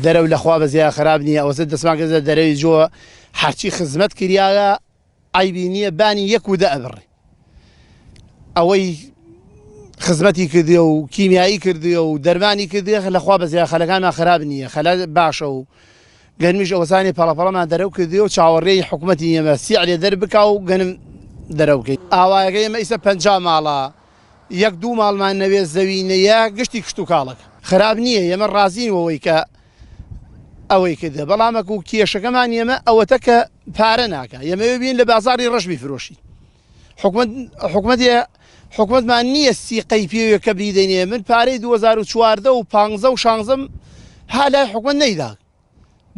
دەرەو لەخوا بەزیای خراپ نییە ئەوەسە دەسمان کەزە دەرەوی جۆ هەرچی خزمەت کریاە ئایبی نییە بانی یەک و دە ئەبڕێ ئەوەی خزمەتی کردی و کیمیایی کردی و دەرمانی کردی لەخوا بەزیای خەلەکانمان خراپ نییە خەلە باشە و گەرمیش ئەوەسانی پەڵەپەڵەمان دەرەو کردی و چاوەڕێی حکوومەتی ئێمە سیعرێ دەربکا و گەنم دەرەوکەی ئاوایەکە ئێمە ئیسە 50 ماڵە یەک دوو ماڵمان نەوێت زەوینەیە گشتی کشت و کاڵەکە خراپ نییە ئێمە ڕازینەوەی کە ئەوەی کردە بەڵامەک و کێشەکەمان ئێمە ئەوەتە کە پارە ناکە ئێمە ببین لە بازاری ڕەش بیفرۆشی حکوومەتمان نییە سیقەی پێوە کە بیدەینێ من پارەی 2014 و 15 و 16 ها لای حکوومەت نەیدا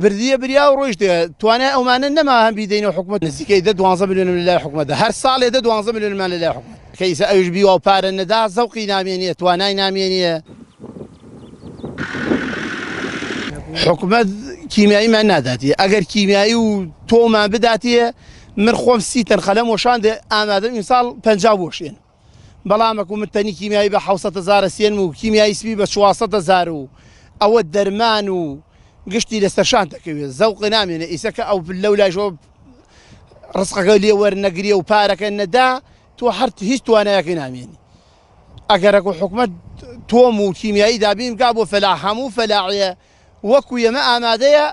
بردیە بریا و ڕۆیشتە توانای ئەومانە نەما هەم بیدەینەوە حکوومەت نزیکەی 12 میلیۆن لە لای حکوومەتە هەر ساڵێ 12 میلیۆنمان لە لای حکوومەت کە ئیسە ئەوش بیوە و پارە نەدا زەوقی نامێنیە توانای نامێنیە حکوومەت کیمیاییمان ناداتیە ئەگەر کیمیایی و تۆمان بداتیە من خۆم 30 تەنخە لەم وەشاندێ ئامادەم ئیمساڵ 50 بۆشێن بەڵامەکو من تەنی کیمیایی بە 700,000 سێن و کیمیایی سپی بە 400,000 و ئەوە دەرمان و گشتی لەسەرشان دەکەوێت زەوقی نامێنێ ئیسەکە ئەو لەو لایشەوە ڕزقەکە لێ وەرنەگریە و پارەکە نەدا تۆ هەر هیچ توانایەکەی نامێنی ئەگەرەکو حکوومەت تۆم و کیمیایی دابین گا بۆ فەلا هەموو فەلاعیە وەکو ئێمە ئامادەیە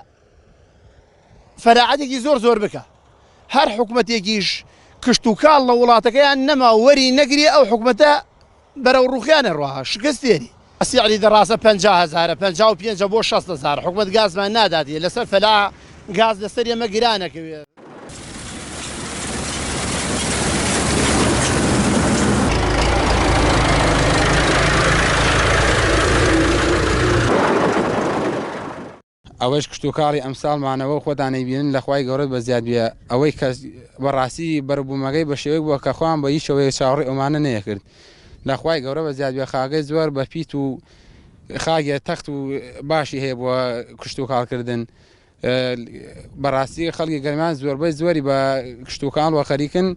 فەراعەتێکی زۆر بکە هەر حکوومەتێکیش کشت و کاڵ لە وڵاتەکەیان نەما وەری نەگری ئەو حکوومەتە بەرەو ڕوخیانە ڕواها شکستێنی ئەسیعلی دەڕاستە 50,000 55 بۆ 60,000 حکوومەت گازمان ناداتیە لەسەر فەلا گاز لەسەر ئێمە گرانەکەوێت ئەوەش کشت و کاڵی ئەمساڵمانەوە خۆتانەی بینن لە خوای گەورەت بە زیاد بێ ئەوەی کە بەڕاستی بەرەبوومەکەی بە شێوەیە بووە کە خۆیان بە هیچ شەوەیە چاوەڕێی ئەومانە نەیەکرد لە خوای گەورە بە زیاد بێ خاگەی زۆر بە پیت و خاگێ تەخت و باشی هەیە بووە کشت و کاڵکردن بەڕاستی خەڵکی گەرمیان زۆربەی زۆری بە کشت و کاڵ وە خەریکن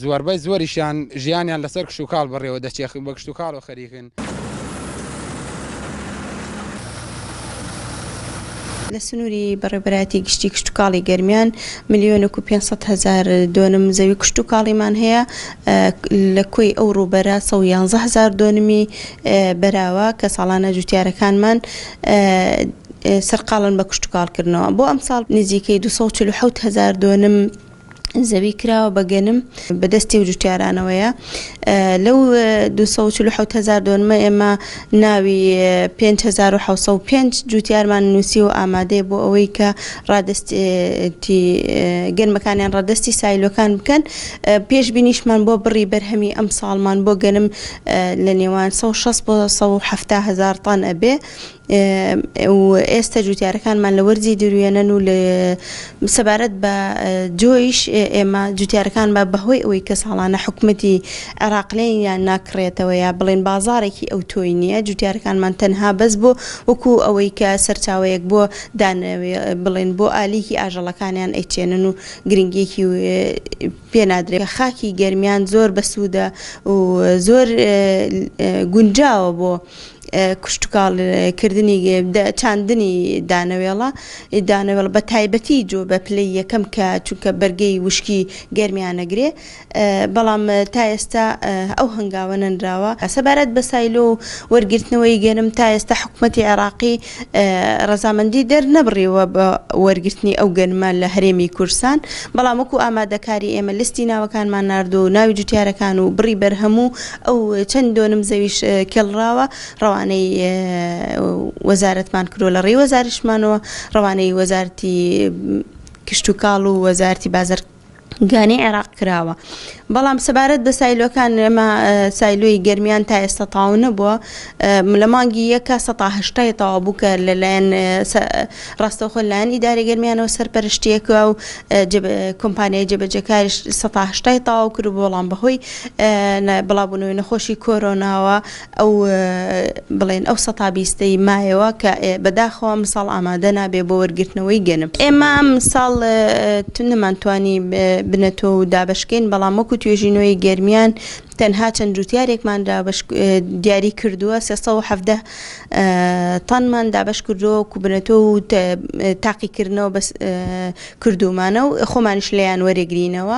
زۆربەی زۆریشیان ژیانیان لەسەر کشت و کاڵ بڕێوە دەچێت بە کشت و کاڵ خەریکن لە سنووری بەڕێبەراتی گشتی کشت و کاڵی گەرمیان 1,500,000 دۆنم زەوی کشت و کاڵیمان هەیە لە کۆی ئەو ڕووبەرە 111,000 دۆنمی بەراوە کە ساڵانە جوتیارەکانمان سەرقاڵن بە کشت و کاڵکردنەوە بۆ ئەم ساڵ نزیکەی 247,000 دۆنم زەوی کراوە بەگەنم بەدەستی و جوتیارانەوەیە لەو 247,000 دۆنمە ئێمە ناوی 5,705 جوتیارمان نووسی و ئامادەیە بۆ ئەوەی کە ڕادستی گەنمەکانیان ڕادستی سایلۆکان بکەن پێشبینیشمان بۆ بڕی بەرهەمی ئەم ساڵمان بۆ گەنم لە نێوان 160 بۆ 170,000 تان ئەبێ و ئێستا جوتیارەکانمان لە وەرزی دروێنن و لە سەبارەت بە جۆیش ئێمە جوتیارەکان بە بەهۆی ئەوەی کە ساڵانە حکوومەتی عێراقیان ناکڕێتەوە یا بڵێن بازارێکی ئەو تۆی نییە جوتیارەکانمان تەنها بەس بۆ وەکو ئەوەی کە سەرچاوەیەک بۆ بڵێن بۆ ئالیکی ئاژەڵەکانیان ئەیچێنن و گرنگێکی پێنادرێت خاکی گەرمیان زۆر بەسوودە و زۆر گونجاوە بۆ کشت و کاڵکردنی چاندنی دانەوێڵە بە تایبەتی جۆ بە پلەی یەکەم کە چونکە بەرگەی وشکی گەرمیانەگرێ بەڵام تا ئێستا ئەو هەنگاوە نەنراوە سەبارەت بە سایلۆ و وەرگرتنەوەی گەنم تا ئێستا حکوومەتی عێراقی ڕەزامەندی دەرنەبڕیوە بە وەرگرتنی ئەو گەنمە لە هەرێمی کورسان بەڵام وەکو ئامادەکاری ئێمە لستی ناوەکانمان ناردو و ناوی جوتیارەکان و بڕی بەرهەموو ئەو چەند دۆنم زەویش کێڵراوە ڕەوانەی وەزارەتمان کردو لە ڕێی وەزارشمانەوە ڕەوانەی وەزارەتی کشت و کاڵ و وەزارەتی بازرگانی عێراق کراوە بەڵام سەبارەت بە سایلۆکان ئێمە سایلۆی گەرمیان تا ئێستا تاو نەبووە لە مانگی یەکە 180 تاوا بوو کە لەلایەن ڕاستەوخۆ لایەن ئیدارەی گەرمیانەوە سەرپەرشتیەکە و کۆمپانیای جێبەجێکاریش 180 تاوا کرد بەڵام بەهۆی بڵاوبوونەوەی نەخۆشی کۆرۆناوە ئەو بڵێن ئەو 120ی مایەوە کە بەداخەوە مساڵ ئامادە نابێ بۆ وەرگرتنەوەی گەنم ئێمە مساڵ نەمانتوانی بنەتەوە و دابشکەین بەڵام وەکو توێژینەوەی گەرمیان تەنها چەند جوتیارێکمان دیاری کردووە 317 تەنمان دابش کردووە کوبنەتۆ و تاقیکردنەوە بەس کردومانە و خۆمانش لەیان وەرەگرینەوە.